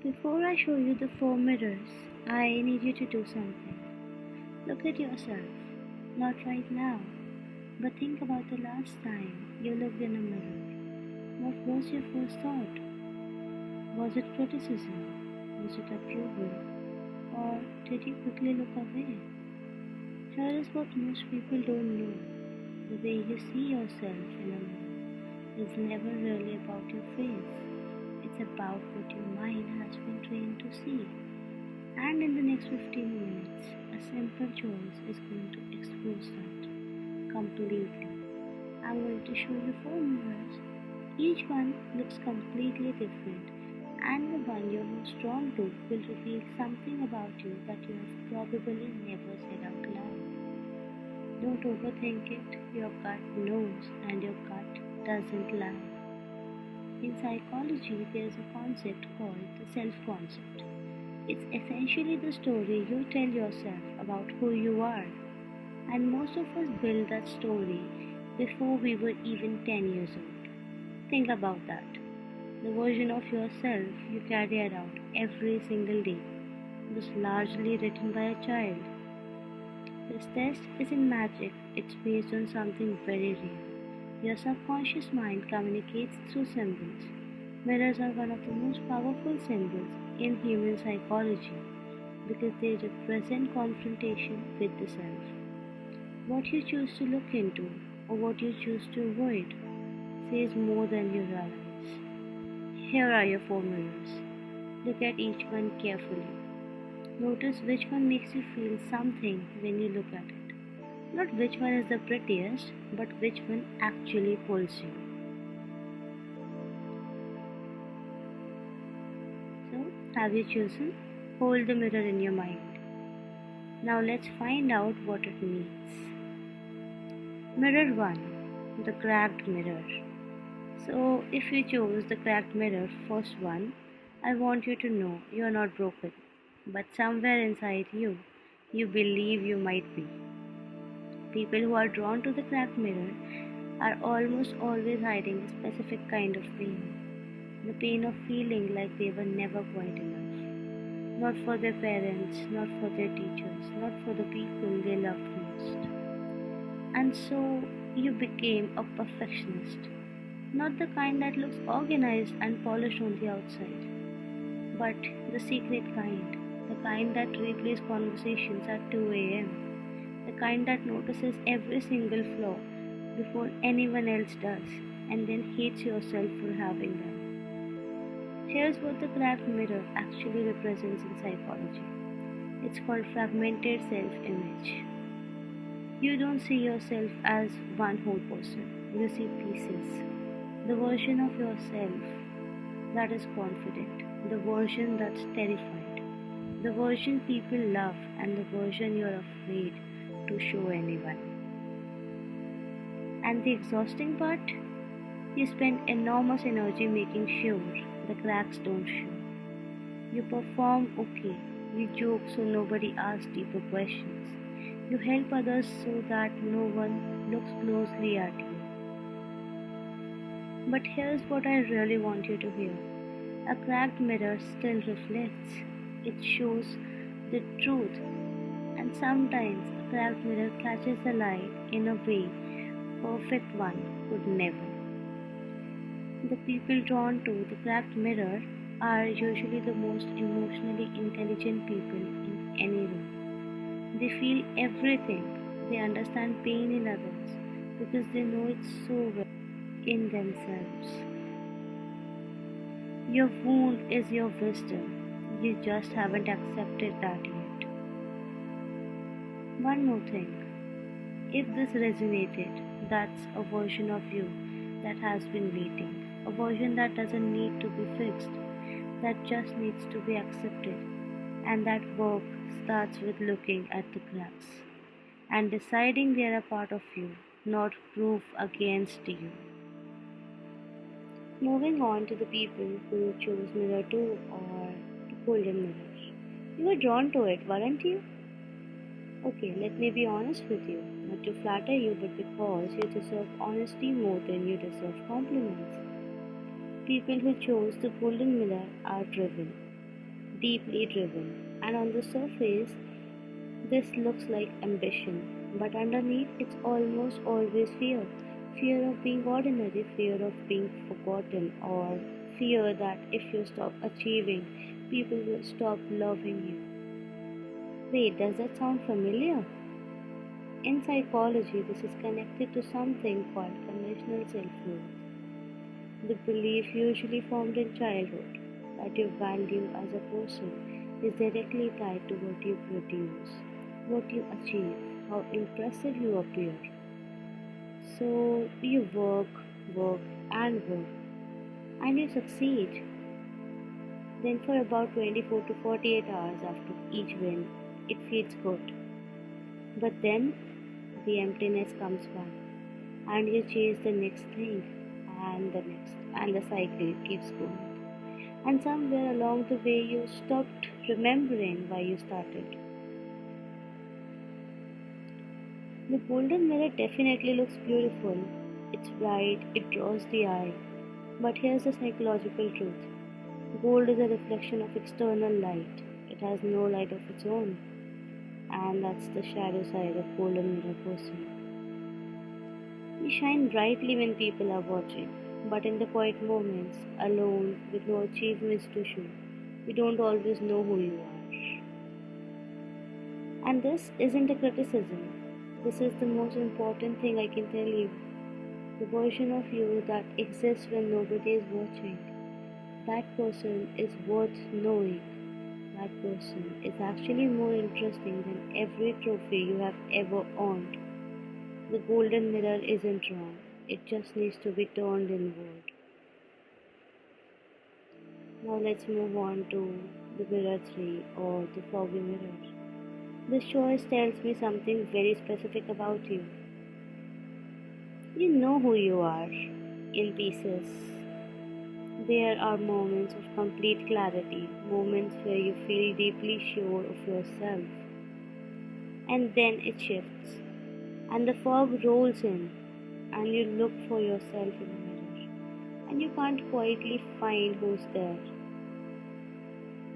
Before I show you the 4 mirrors, I need you to do something. Look at yourself, not right now, but think about the last time you looked in a mirror. What was your first thought? Was it criticism? Was it approval? Or did you quickly look away? Here is what most people don't know. The way you see yourself in a mirror is never really about your face. It's about what your mind has been trained to see. And in the next 15 minutes, a simple choice is going to expose that completely. I'm going to show you 4 mirrors. Each one looks completely different, and the one you're most drawn to will reveal something about you that you have probably never said out loud. Don't overthink it. Your gut knows, and your gut doesn't lie. In psychology, there's a concept called the self concept. It's essentially the story you tell yourself about who you are. And most of us build that story before we were even 10 years old. Think about that. The version of yourself you carry around every single day was largely written by a child. This test isn't magic, it's based on something very real. Your subconscious mind communicates through symbols. Mirrors are one of the most powerful symbols in human psychology because they represent confrontation with the self. What you choose to look into or what you choose to avoid says more than you realize. Here are your 4 mirrors. Look at each one carefully. Notice which one makes you feel something when you look at it. Not which one is the prettiest, but which one actually pulls you. So, have you chosen? Hold the mirror in your mind. Now let's find out what it means. Mirror 1, the cracked mirror. So, if you chose the cracked mirror, first one, I want you to know you're not broken, but somewhere inside you, you believe you might be. People who are drawn to the cracked mirror are almost always hiding a specific kind of pain. The pain of feeling like they were never quite enough. Not for their parents, not for their teachers, not for the people they loved most. And so you became a perfectionist. Not the kind that looks organized and polished on the outside, but the secret kind. The kind that replays conversations at 2 a.m. The kind that notices every single flaw before anyone else does and then hates yourself for having them. Here's what the cracked mirror actually represents in psychology. It's called fragmented self-image. You don't see yourself as one whole person. You see pieces. The version of yourself that is confident, the version that's terrified, the version people love, and the version you're afraid to show anyone. And the exhausting part? You spend enormous energy making sure the cracks don't show. You perform okay. You joke so nobody asks deeper questions. You help others so that no one looks closely at you. But here's what I really want you to hear. A cracked mirror still reflects. It shows the truth. And sometimes a cracked mirror catches the light in a way perfect one could never. The people drawn to the cracked mirror are usually the most emotionally intelligent people in any room. They feel everything. They understand pain in others because they know it so well in themselves. Your wound is your wisdom. You just haven't accepted that yet. One more thing. If this resonated, that's a version of you that has been waiting. A version that doesn't need to be fixed, that just needs to be accepted. And that work starts with looking at the cracks and deciding they're a part of you, not proof against you. Moving on to the people who chose mirror 2 or the golden mirror. You were drawn to it, weren't you? Okay, let me be honest with you. Not to flatter you, but because you deserve honesty more than you deserve compliments. People who chose the golden mirror are driven. deeply driven. And on the surface, this looks like ambition, but underneath, it's almost always fear. Fear of being ordinary, fear of being forgotten, or fear that if you stop achieving, people will stop loving you. Wait, does that sound familiar? In psychology, this is connected to something called conditional self worth, the belief usually formed in childhood that your value as a person is directly tied to what you produce, what you achieve, how impressive you appear. So you work, work, and work, and you succeed. Then, for about 24 to 48 hours after each win, it feels good. But then the emptiness comes back, and you chase the next thing, and the next, and the cycle keeps going. And somewhere along the way, you stopped remembering why you started. The golden mirror definitely looks beautiful. It's bright, it draws the eye. But here's the psychological truth: gold is a reflection of external light, it has no light of its own. And that's the shadow side of golden mirror person. You shine brightly when people are watching, but in the quiet moments, alone, with no achievements to show, you don't always know who you are. And this isn't a criticism. This is the most important thing I can tell you. The version of you that exists when nobody is watching. That person is worth knowing. That person is actually more interesting than every trophy you have ever owned. The golden mirror isn't wrong. It just needs to be turned inward. Now let's move on to the mirror 3 or the foggy mirror. This choice tells me something very specific about you. You know who you are in pieces. There are moments of complete clarity, moments where you feel deeply sure of yourself. And then it shifts, and the fog rolls in, and you look for yourself in the mirror, and you can't quietly find who's there.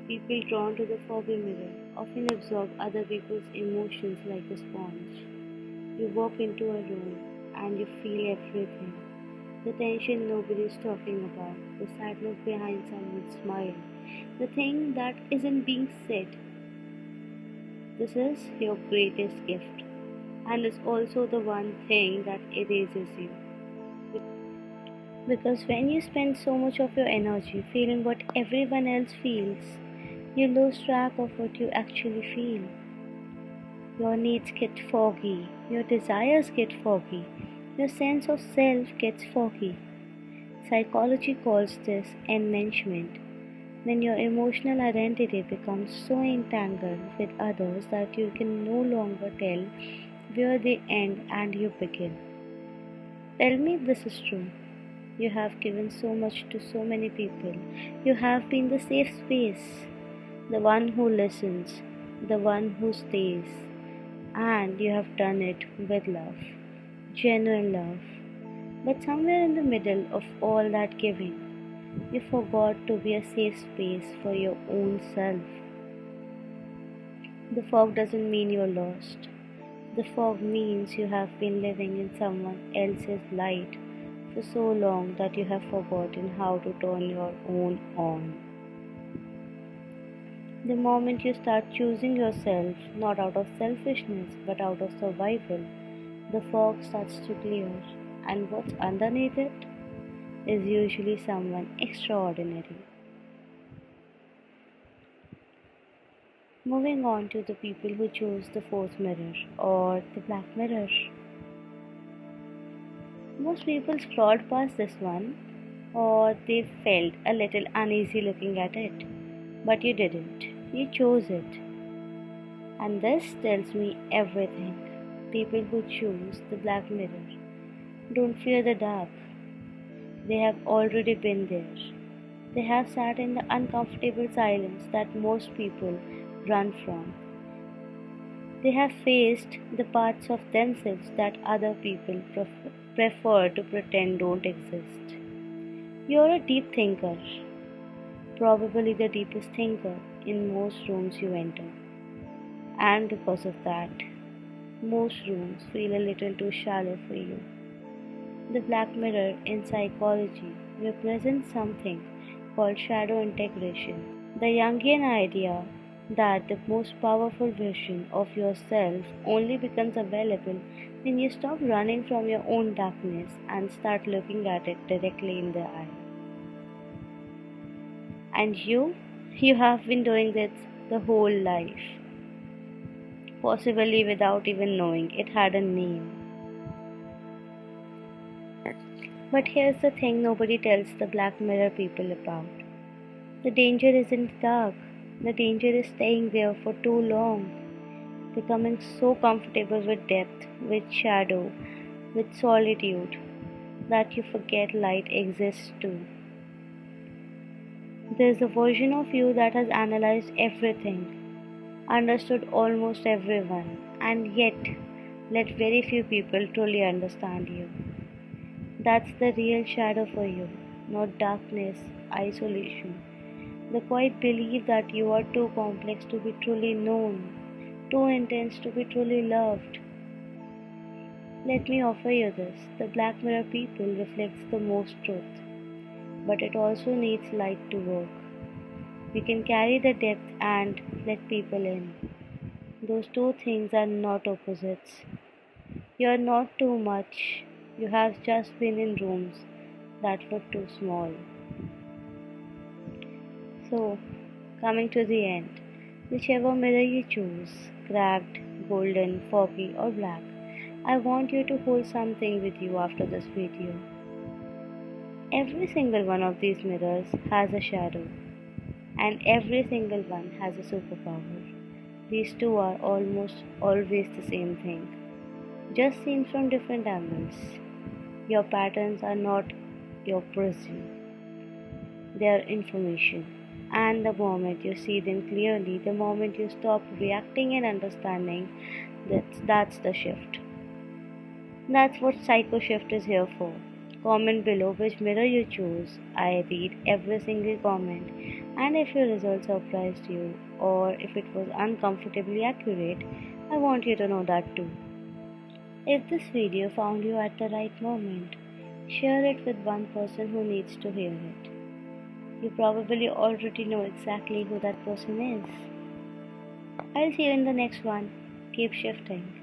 People drawn to the foggy mirror often absorb other people's emotions like a sponge. You walk into a room and you feel everything. The tension nobody is talking about, the sadness behind someone's smile, the thing that isn't being said. This is your greatest gift, and it's also the one thing that erases you. Because when you spend so much of your energy feeling what everyone else feels, you lose track of what you actually feel. Your needs get foggy, your desires get foggy, your sense of self gets foggy. Psychology calls this enmeshment, when your emotional identity becomes so entangled with others that you can no longer tell where they end and you begin. Tell me if this is true. You have given so much to so many people. You have been the safe space, the one who listens, the one who stays, and you have done it with love, genuine love. But somewhere in the middle of all that giving, you forgot to be a safe space for your own self. The fog doesn't mean you're lost. The fog means you have been living in someone else's light for so long that you have forgotten how to turn your own on. The moment you start choosing yourself, not out of selfishness but out of survival, the fog starts to clear, and what's underneath it is usually someone extraordinary. Moving on to the people who chose the fourth mirror or the black mirror. Most people scrolled past this one, or they felt a little uneasy looking at it. But you didn't. You chose it. And this tells me everything. People who choose the black mirror don't fear the dark. They have already been there. They have sat in the uncomfortable silence that most people run from. They have faced the parts of themselves that other people prefer to pretend don't exist. You're a deep thinker, probably the deepest thinker in most rooms you enter. And because of that, most rooms feel a little too shallow for you. The black mirror in psychology represents something called shadow integration, the Jungian idea that the most powerful version of yourself only becomes available when you stop running from your own darkness and start looking at it directly in the eye. And you have been doing this the whole life, possibly without even knowing it had a name. But here's the thing nobody tells the black mirror people about. The danger isn't dark. The danger is staying there for too long, becoming so comfortable with depth, with shadow, with solitude, that you forget light exists too. There's a version of you that has analyzed everything, understood almost everyone, and yet let very few people truly understand you. That's the real shadow for you, not darkness, isolation. The quiet belief that you are too complex to be truly known, too intense to be truly loved. Let me offer you this. The black mirror people reflects the most truth, but it also needs light to work. You can carry the depth and let people in. Those two things are not opposites. You are not too much. You have just been in rooms that were too small. So, coming to the end, whichever mirror you choose, cracked, golden, foggy, or black, I want you to hold something with you after this video. Every single one of these mirrors has a shadow, and every single one has a superpower. These two are almost always the same thing, just seen from different angles. Your patterns are not your prison, they are information. And the moment you see them clearly, the moment you stop reacting and understanding, that's the shift. That's what PsychoShift is here for. Comment below which mirror you choose. I read every single comment, and if your result surprised you or if it was uncomfortably accurate, I want you to know that too. If this video found you at the right moment, share it with one person who needs to hear it. You probably already know exactly who that person is. I'll see you in the next one. Keep shifting.